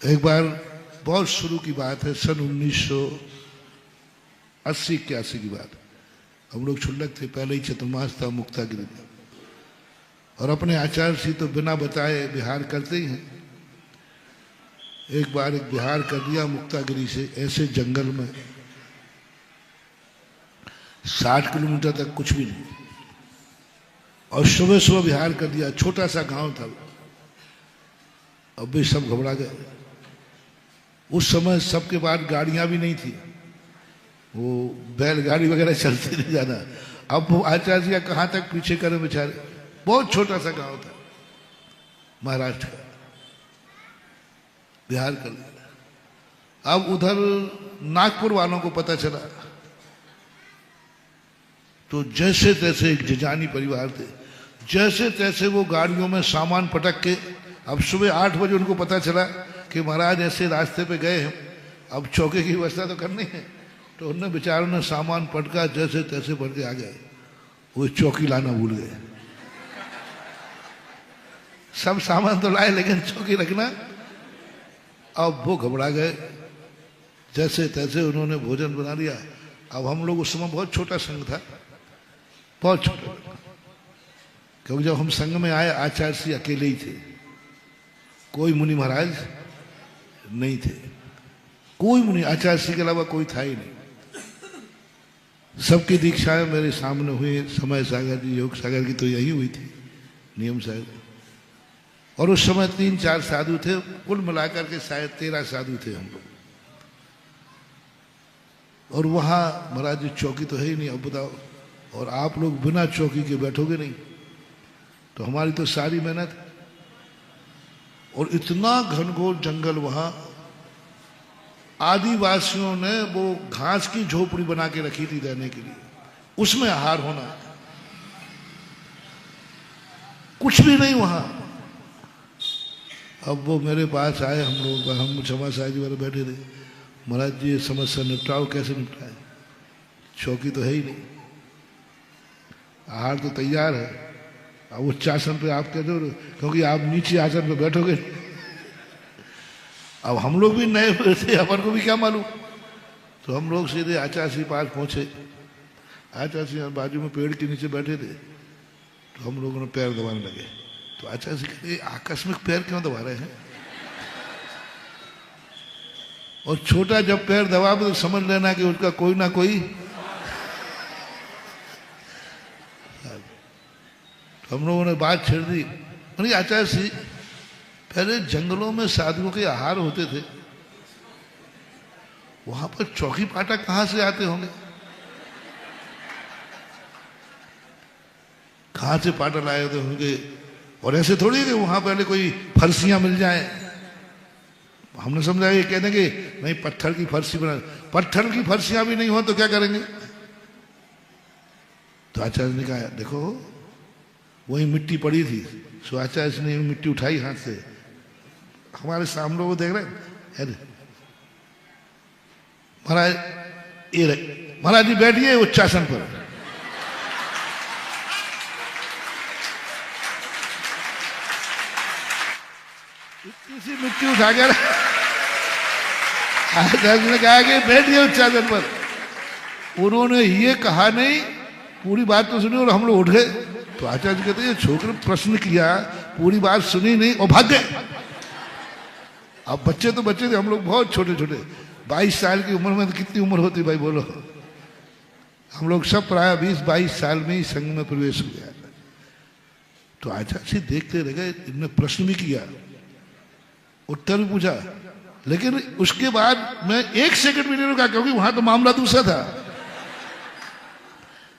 एक बार बहुत शुरू की बात है, सन 1980-81 की बात। हम लोग क्षुल्लक थे, पहले ही चतुर्मास था मुक्तागिरी में, और अपने आचार्य से तो बिना बताए बिहार करते ही हैं। एक बार एक बिहार कर दिया मुक्तागिरी से, ऐसे जंगल में 60 किलोमीटर तक कुछ भी नहीं, और सुबह सुबह बिहार कर दिया। छोटा सा गांव था। अब भी सब घबरा गए। उस समय सबके पास गाड़ियां भी नहीं थी, वो बैलगाड़ी वगैरह चलती नहीं ज्यादा। अब वो आचार्य जी का कहाँ तक पीछे करें बेचारे। बहुत छोटा सा गांव था महाराष्ट्र का, बिहार कर दिया। अब उधर नागपुर वालों को पता चला तो जैसे तैसे, एक जिजानी परिवार थे, जैसे तैसे वो गाड़ियों में सामान पटक के, अब सुबह 8 बजे उनको पता चला कि महाराज ऐसे रास्ते पे गए हैं, अब चौके की व्यवस्था तो करनी है। तो उन्होंने बेचारों ने सामान पटका, जैसे तैसे पट के आ गए। वो चौकी लाना भूल गए। सब सामान तो लाए लेकिन चौकी रखना। अब वो घबरा गए। जैसे तैसे उन्होंने भोजन बना लिया। अब हम लोग उस समय बहुत छोटा संघ था, बहुत छोटा, क्योंकि जब हम संघ में आए आचार्य श्री अकेले ही थे, कोई मुनि महाराज नहीं थे, कोई मुनि आचार्य श्री के अलावा कोई था ही नहीं। सबकी दीक्षाएं मेरे सामने हुई। समय सागर जी, योग सागर की तो यही हुई थी, नियम सागर। और उस समय 3-4 साधु थे, कुल मिलाकर के शायद 13 साधु थे हम लोग। और वहां महाराज जी चौकी तो है ही नहीं। अब बताओ, और आप लोग बिना चौकी के बैठोगे नहीं, तो हमारी तो सारी मेहनत। और इतना घनघोर जंगल वहां, आदिवासियों ने वो घास की झोपड़ी बना के रखी थी रहने के लिए, उसमें आहार होना, कुछ भी नहीं वहां। अब वो मेरे पास आए, हम क्षमा साहब जी वाले बैठे थे। महाराज जी ये समस्या निपटाओ, कैसे निपटाए? चौकी तो है ही नहीं, आहार तो तैयार है। अब उच्च आसन पे आप कहते हो, क्योंकि आप नीचे आसन पे बैठोगे। अब हम लोग भी नए थे, अपन को भी क्या मालूम। तो हम लोग सीधे आचार्य श्री पास पहुंचे। आचार्य श्री बाजू में पेड़ के नीचे बैठे थे। तो हम लोगों ने पैर दबाने लगे। तो आचार्य श्री कहते आकस्मिक पैर क्यों दबा रहे हैं? और छोटा जब पैर दबा तो समझ लेना कि उसका कोई ना कोई। तो हम लोगों ने बात छेड़ दी। मैंने आचार्य श्री, पहले जंगलों में साधुओं के आहार होते थे, वहां पर चौकी पाटा कहां से आते होंगे? कहां से पाटा लाए होते होंगे? और ऐसे थोड़ी है कि वहां पहले कोई फरसियां मिल जाए। हमने समझा ये कहने के नहीं, पत्थर की फरसी बना। पत्थर की फरसियां भी नहीं हो तो क्या करेंगे? तो आचार्य ने कहा देखो, वही मिट्टी पड़ी थी, सो आचार्य ने मिट्टी उठाई हाथ से, हमारे सामने वो देख रहे हैं। महाराज ये रहे, महाराज जी बैठिए उच्चासन पर। इतनी सी मिट्टी उठा कर आचार्य ने कहा कि बैठिए उच्चासन पर। उन्होंने ये कहा नहीं, पूरी बात तो सुनी और हम लोग उठ गए। तो आचार्य जी कहते हैं छोकरे प्रश्न किया, पूरी बात सुनी नहीं और भाग गए। अब बच्चे तो बच्चे थे, हम लोग बहुत छोटे छोटे, 22 साल की उम्र में। तो कितनी उम्र होती भाई बोलो? हम लोग सब प्राय 20-22 साल में ही संघ में प्रवेश हो गया। तो आचार्य जी देखते रह गए। इन्होंने प्रश्न भी किया, उत्तर भी पूछा, लेकिन उसके बाद मैं 1 सेकंड भी नहीं रुका, क्योंकि वहां तो मामला दूसरा था।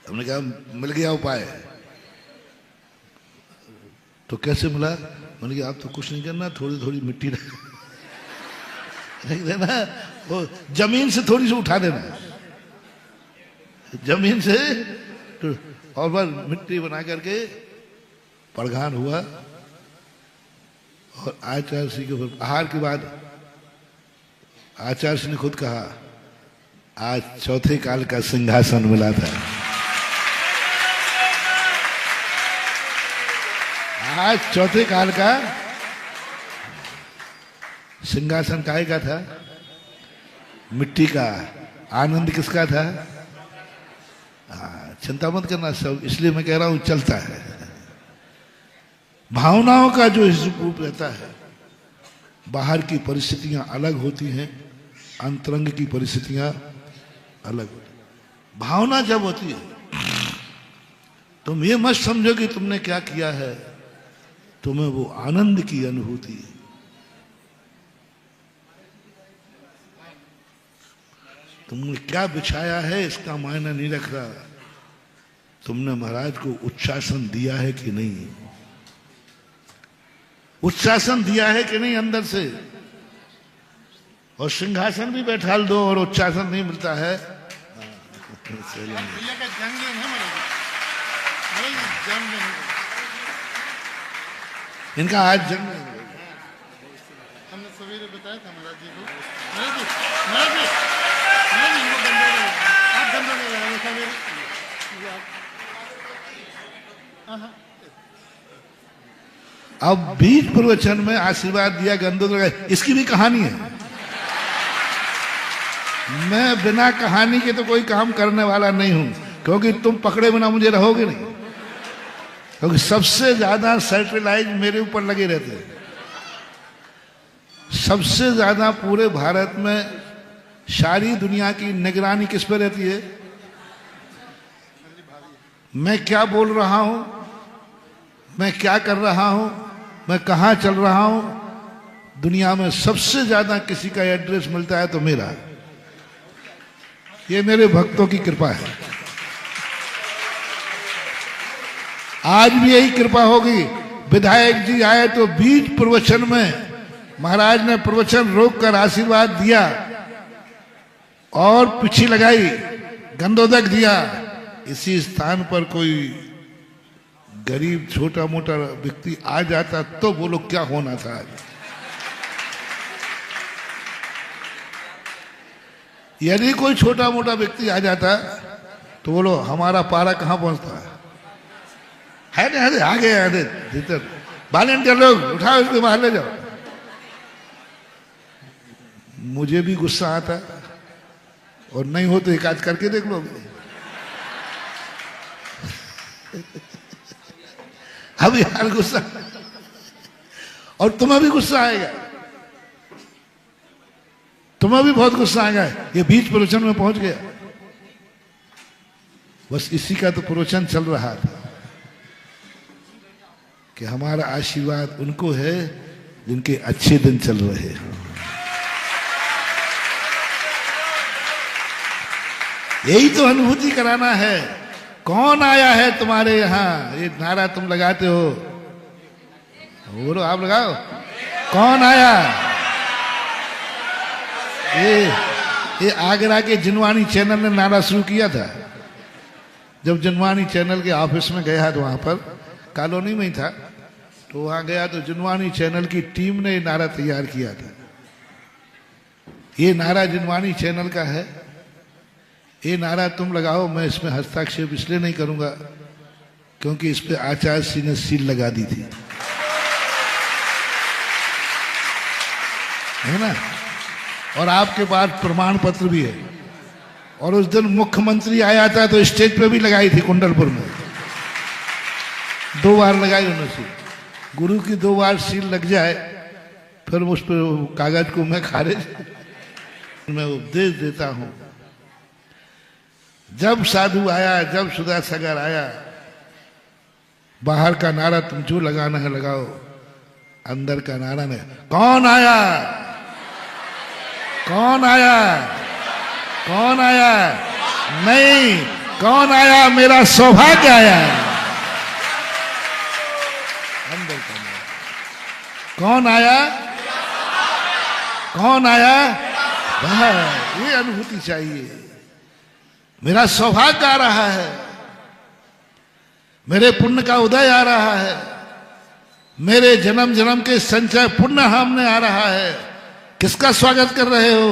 हमने कहा मिल गया उपाय। तो कैसे मिला? मैंने कहा आप तो कुछ नहीं करना, थोड़ी थोड़ी मिट्टी रख देना, वो जमीन से थोड़ी सी उठा देना, जमीन से तो, और बार मिट्टी बना करके प्रधान हुआ। और आचार्य श्री के ऊपर आहार के बाद आचार्य श्री ने खुद कहा आज चौथे काल का सिंहासन मिला था। आज चौथे काल का सिंहासन काहे का था? मिट्टी का। आनंद किसका था? चिंता मत करना सब, इसलिए मैं कह रहा हूं चलता है। भावनाओं का जो रूप रहता है, बाहर की परिस्थितियां अलग होती हैं, अंतरंग की परिस्थितियां अलग होती हैं। भावना जब होती है, तुम ये मत समझो कि तुमने क्या किया है, तुम्हें वो आनंद की अनुभूति है। तुमने क्या बिछाया है इसका मायना नहीं रख रहा, तुमने महाराज को उच्चासन दिया है कि नहीं, उच्चासन दिया है कि नहीं अंदर से। और सिंहासन भी बैठा दो और उच्चासन नहीं मिलता है, इनका आज जन्म हमने सवेरे बताया था महाराज जी को। महाराज जी आप गंदा नहीं लगा सवेरे। अब बीज प्रवचन में आशीर्वाद दिया गंदोदर, इसकी भी कहानी है। मैं बिना कहानी के तो कोई काम करने वाला नहीं हूं, क्योंकि तुम पकड़े बिना मुझे रहोगे नहीं, क्योंकि सबसे ज्यादा सैटेलाइट मेरे ऊपर लगे रहते हैं। सबसे ज्यादा पूरे भारत में सारी दुनिया की निगरानी किस पे रहती है? मैं क्या बोल रहा हूं, मैं क्या कर रहा हूं, मैं कहां चल रहा हूं, दुनिया में सबसे ज्यादा किसी का एड्रेस मिलता है तो मेरा। ये मेरे भक्तों की कृपा है। आज भी यही कृपा होगी। विधायक जी आए तो बीज प्रवचन में महाराज ने प्रवचन रोककर आशीर्वाद दिया और पिछी लगाई, गंदोदक दिया। इसी स्थान पर कोई गरीब छोटा मोटा व्यक्ति आ जाता तो बोलो क्या होना था आज। यदि कोई छोटा मोटा व्यक्ति आ जाता तो बोलो हमारा पारा कहां पहुंचता है ना। आ गए भीतर वॉलंटियर लोग, उठाओ इसको बाहर ले जाओ। मुझे भी गुस्सा आता, और नहीं हो तो एक आज करके देख लो। अब यार गुस्सा, और तुम्हें भी गुस्सा आएगा, तुम्हें भी बहुत गुस्सा आएगा। ये बीच प्रवचन में पहुंच गया, बस इसी का तो प्रवचन चल रहा था कि हमारा आशीर्वाद उनको है जिनके अच्छे दिन चल रहे हैं। यही तो अनुभूति कराना है। कौन आया है तुम्हारे यहां? ये नारा तुम लगाते हो, बोलो आप लगाओ। कौन आया? ये आगरा के जिनवानी चैनल ने नारा शुरू किया था। जब जिनवानी चैनल के ऑफिस में गया तो वहां पर कॉलोनी में ही था, तो वहां गया तो जिनवानी चैनल की टीम ने नारा तैयार किया था। ये नारा जिनवानी चैनल का है, ये नारा तुम लगाओ। मैं इसमें हस्ताक्षेप इसलिए नहीं करूंगा क्योंकि इस पे आचार्य श्री ने सील लगा दी थी, है ना, और आपके पास प्रमाण पत्र भी है। और उस दिन मुख्यमंत्री आया था तो स्टेज पे भी लगाई थी कुंडलपुर में, 2 बार लगाई उन्होंने सील। गुरु की 2 बार सील लग जाए फिर उस पर कागज को मैं खारिज, मैं उपदेश देता हूं। जब साधु आया, जब सुधा सागर आया, बाहर का नारा तुम जो लगाना है लगाओ, अंदर का नारा नहीं। कौन आया? कौन आया? कौन आया? नहीं, कौन आया? मेरा सौभाग्य आया। अंदर का नारा। कौन आया? कौन आया? ये अनुभूति चाहिए। मेरा सौभाग्य आ रहा है, मेरे पुण्य का उदय आ रहा है, मेरे जन्म जन्म के संचय पुण्य हमने आ रहा है। किसका स्वागत कर रहे हो?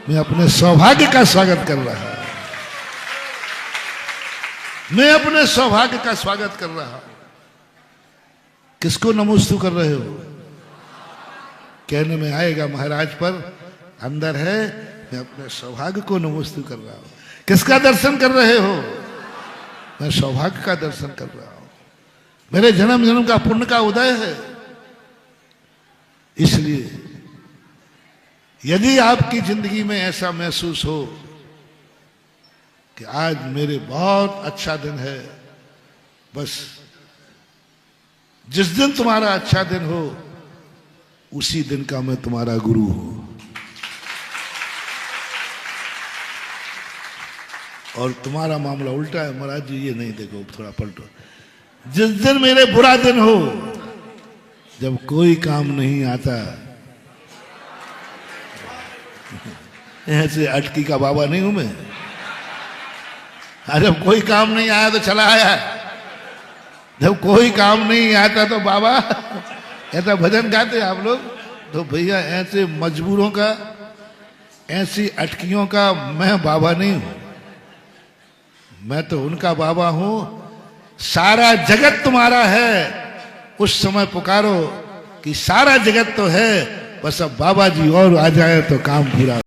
मैं अपने सौभाग्य का स्वागत कर रहा हूं। मैं अपने सौभाग्य का स्वागत कर रहा हूं। किसको नमोस्तु कर रहे हो? कहने में आएगा महाराज पर अंदर है, मैं अपने सौभाग्य को नमोस्तु कर रहा हूं। किसका दर्शन कर रहे हो? मैं सौभाग्य का दर्शन कर रहा हूं, मेरे जन्म जन्म का पुण्य का उदय है। इसलिए यदि आपकी जिंदगी में ऐसा महसूस हो कि आज मेरे बहुत अच्छा दिन है, बस जिस दिन तुम्हारा अच्छा दिन हो उसी दिन का मैं तुम्हारा गुरु हूं। और तुम्हारा मामला उल्टा है महाराज जी, ये नहीं, देखो थोड़ा पलटो। जिस दिन मेरे बुरा दिन हो, जब कोई काम नहीं आता, ऐसे अटकी का बाबा नहीं हूं मैं। जब कोई काम नहीं आया तो चला आया, जब कोई काम नहीं आता तो बाबा, ऐसा भजन गाते आप लोग। तो भैया ऐसे मजबूरों का, ऐसी अटकियों का मैं बाबा नहीं हूं, मैं तो उनका बाबा हूं। सारा जगत तुम्हारा है, उस समय पुकारो कि सारा जगत तो है, बस अब बाबा जी और आ जाए तो काम पूरा।